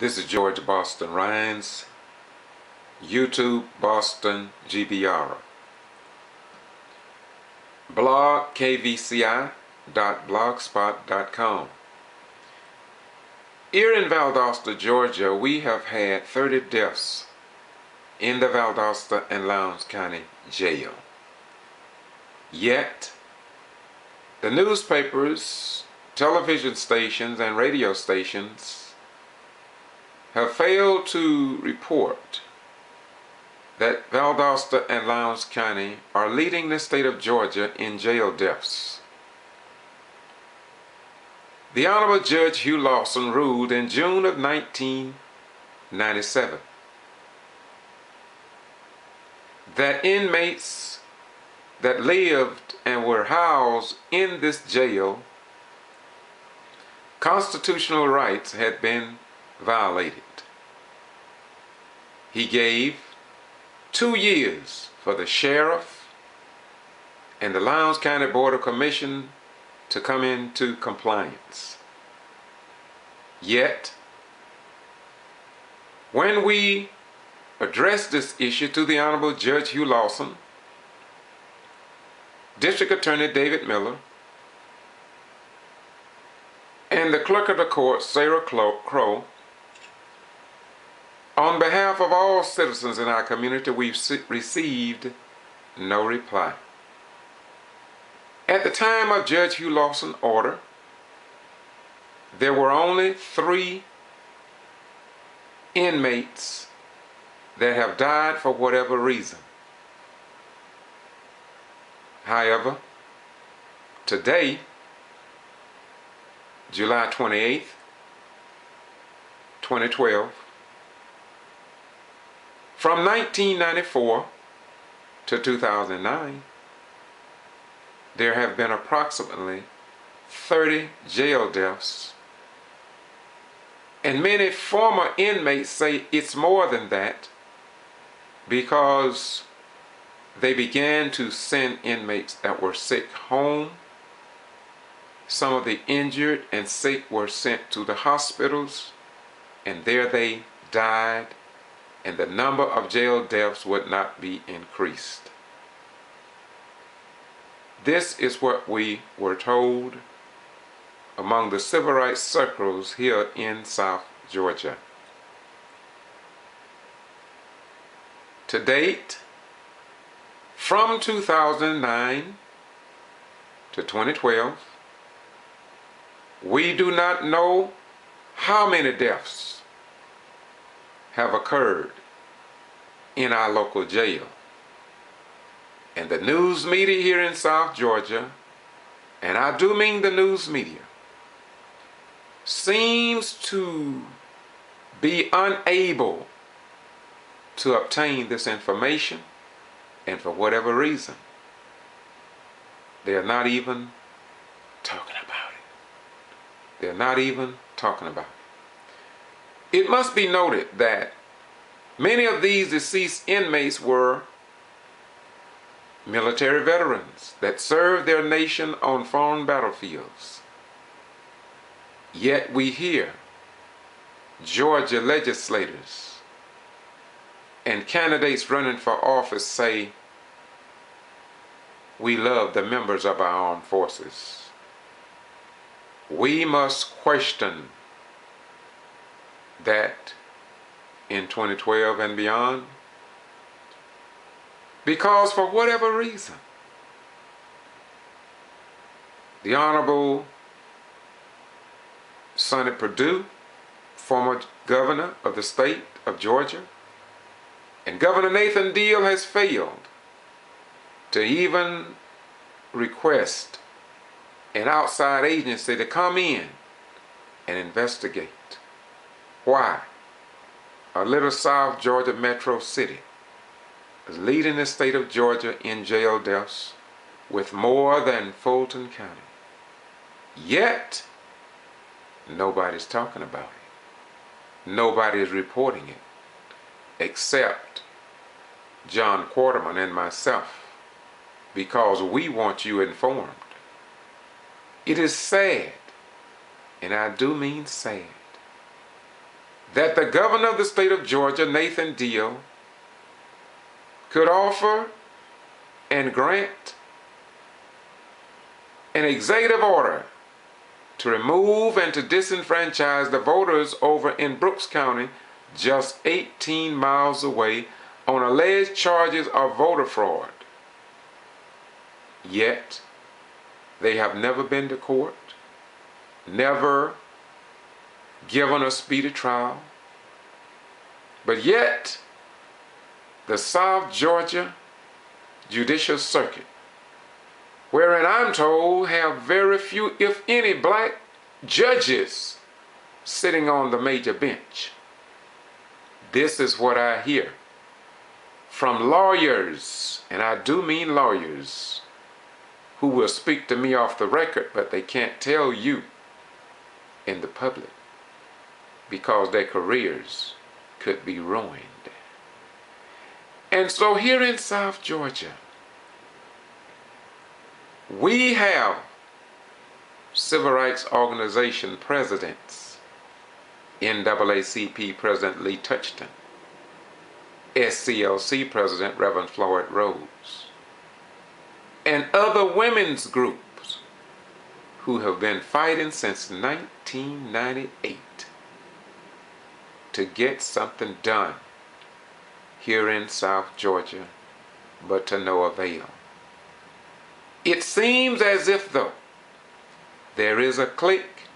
This is George Boston Rhynes, YouTube Boston G.B.R. Blog kvci.blogspot.com. Here in Valdosta, Georgia, we have had 30 deaths in the Valdosta-Lowndes County Jail. Yet, the newspapers, television stations, and radio stations have failed to report that Valdosta and Lowndes County are leading the state of Georgia in jail deaths. The Honorable Judge Hugh Lawson ruled in June of 1997 that inmates that lived and were housed in this jail, constitutional rights had been violated. He gave 2 years for the sheriff and the Lowndes County Board of Commission to come into compliance. Yet, when we addressed this issue to the Honorable Judge Hugh Lawson, District Attorney David Miller, and the Clerk of the Court, Sarah Crow, on behalf of all citizens in our community, we've received no reply. At the time of Judge Hugh Lawson's order, there were only 3 inmates that have died for whatever reason. However, today, July 28th, 2012, from 1994 to 2009, there have been approximately 30 jail deaths, and many former inmates say it's more than that because they began to send inmates that were sick home. Some of the injured and sick were sent to the hospitals, and there they died, and the number of jail deaths would not be increased. This is what we were told among the civil rights circles here in South Georgia. To date, from 2009 to 2012, we do not know how many deaths have occurred in our local jail. And the news media here in South Georgia, and I do mean the news media, seems to be unable to obtain this information, and for whatever reason, they're not even talking about it. They're not even talking about it. It must be noted that many of these deceased inmates were military veterans that served their nation on foreign battlefields. Yet we hear Georgia legislators and candidates running for office say, "We love the members of our armed forces." We must question that in 2012 and beyond, because for whatever reason, the Honorable Sonny Perdue, former governor of the state of Georgia, and Governor Nathan Deal has failed to even request an outside agency to come in and investigate why a little South Georgia metro city is leading the state of Georgia in jail deaths with more than Fulton County. Yet, nobody's talking about it. Nobody is reporting it, except John Quarterman and myself, because we want you informed. It is sad, and I do mean sad, that the governor of the state of Georgia, Nathan Deal, could offer and grant an executive order to remove and to disenfranchise the voters over in Brooks County, just 18 miles away, on alleged charges of voter fraud. Yet, they have never been to court, never given a speedy trial. But yet, the South Georgia Judicial Circuit, wherein I'm told have very few, if any, black judges sitting on the major bench. This is what I hear from lawyers, and I do mean lawyers, who will speak to me off the record, but they can't tell you in the public because their careers could be ruined. And so here in South Georgia, we have civil rights organization presidents, NAACP President Lee Touchton, SCLC President Reverend Floyd Rose, and other women's groups who have been fighting since 1998 to get something done here in South Georgia, but to no avail. It seems as if, though, there is a clique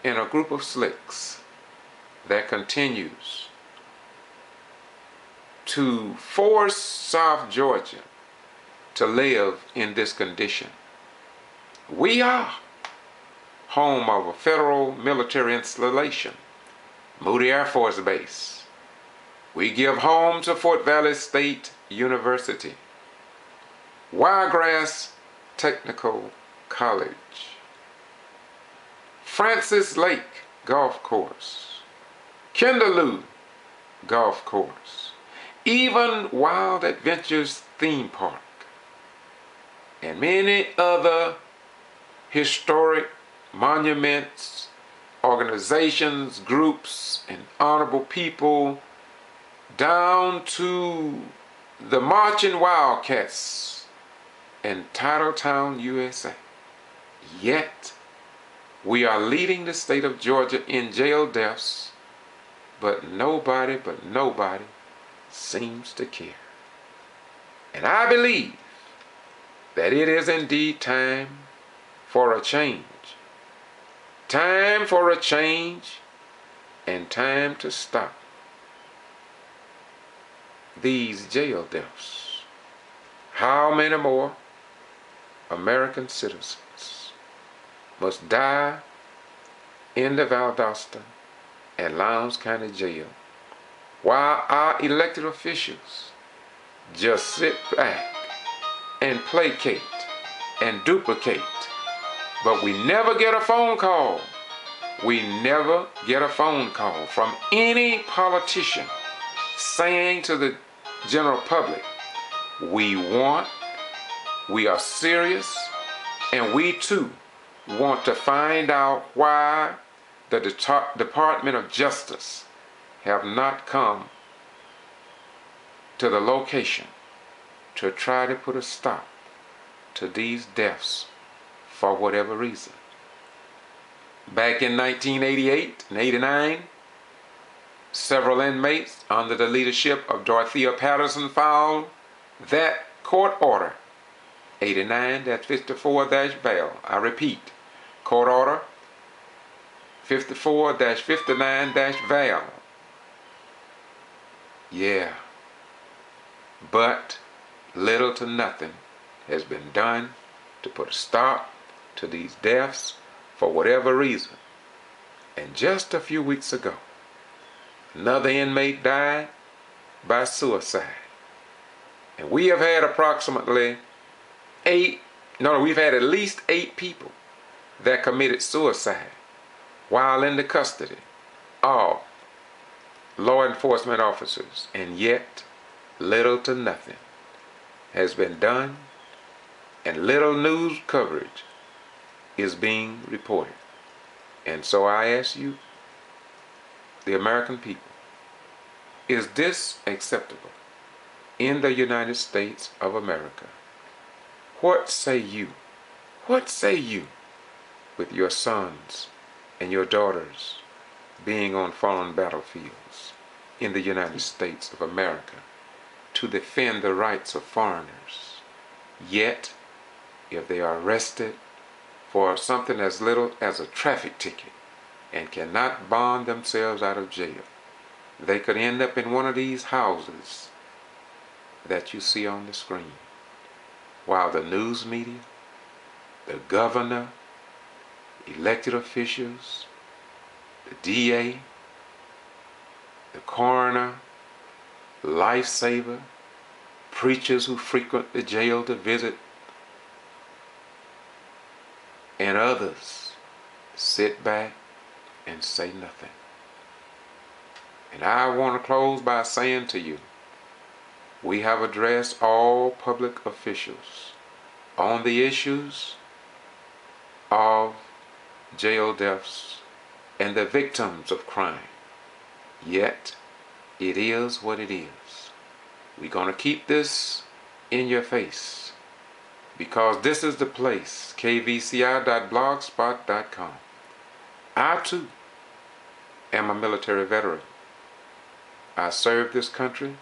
and a group of slicks that continues to force South Georgia to live in this condition. We are home of a federal military installation, Moody Air Force Base. We give home to Fort Valley State University, Wiregrass Technical College, Francis Lake Golf Course, Kinderloo Golf Course, even Wild Adventures Theme Park, and many other historic monuments, organizations, groups, and honorable people, down to the Marching Wildcats in Titletown, USA. Yet, we are leading the state of Georgia in jail deaths, but nobody seems to care. And I believe that it is indeed time for a change. Time for a change and time to stop these jail deaths. How many more American citizens must die in the Valdosta and Lowndes County Jail while our elected officials just sit back and placate and duplicate? But we never get a phone call. We never get a phone call from any politician saying to the general public, we are serious, and we too want to find out why the Department of Justice have not come to the location to try to put a stop to these deaths for whatever reason. Back in 1988 and 89, several inmates under the leadership of Dorothea Patterson filed that court order 89-54-Val. I repeat, court order 54-59-Val. Yeah, but little to nothing has been done to put a stop to these deaths for whatever reason. And just a few weeks ago, another inmate died by suicide. And we have had we've had at least 8 people that committed suicide while in the custody of law enforcement officers. And yet, little to nothing has been done, and little news coverage is being reported. And so I ask you, the American people. Is this acceptable in the United States of America? What say you? What say you with your sons and your daughters being on foreign battlefields in the United States of America to defend the rights of foreigners? Yet, if they are arrested for something as little as a traffic ticket and cannot bond themselves out of jail, they could end up in one of these houses that you see on the screen, while the news media, the governor, elected officials, the DA, the coroner, lifesaver, preachers who frequent the jail to visit, and others sit back and say nothing. And I want to close by saying to you, we have addressed all public officials on the issues of jail deaths and the victims of crime. Yet, it is what it is. We're going to keep this in your face, because this is the place, kvci.blogspot.com. I too am a military veteran. I served this country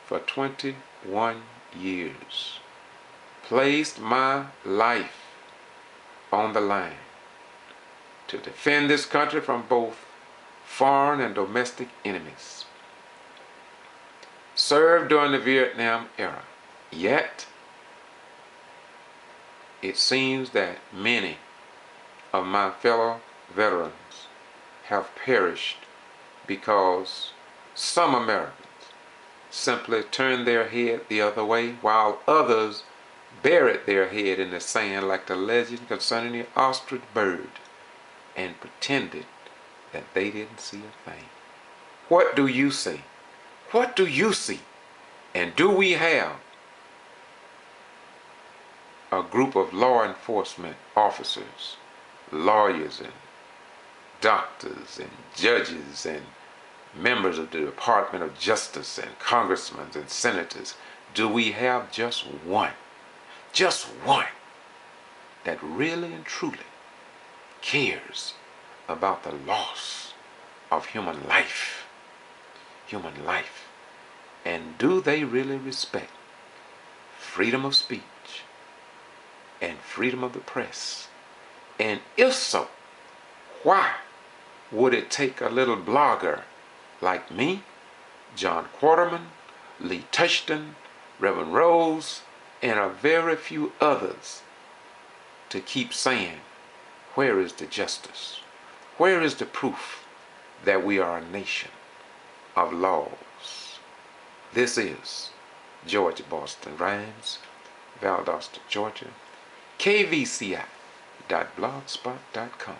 for 21 years. Placed my life on the line to defend this country from both foreign and domestic enemies. Served during the Vietnam era. Yet, it seems that many of my fellow veterans have perished because some Americans simply turned their head the other way, while others buried their head in the sand like the legend concerning the ostrich bird and pretended that they didn't see a thing. What do you see? What do you see? And do we have a group of law enforcement officers, lawyers and doctors and judges and members of the Department of Justice and congressmen and senators? Do we have just one that really and truly cares about the loss of human life? And do they really respect freedom of speech and freedom of the press? And if so, why would it take a little blogger like me, John Quarterman, Lee Touchton, Reverend Rose, and a very few others to keep saying, where is the justice? Where is the proof that we are a nation of laws? This is George Boston Rhynes, Valdosta, Georgia, kvci.blogspot.com.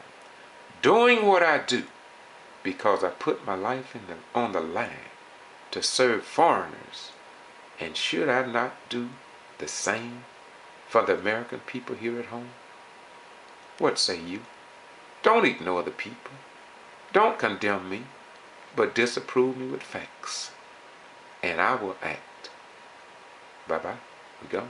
Doing what I do because I put my life on the line to serve foreigners. And should I not do the same for the American people here at home? What say you? Don't ignore the people. Don't condemn me, but disapprove me with facts. And I will act. Bye-bye. We go.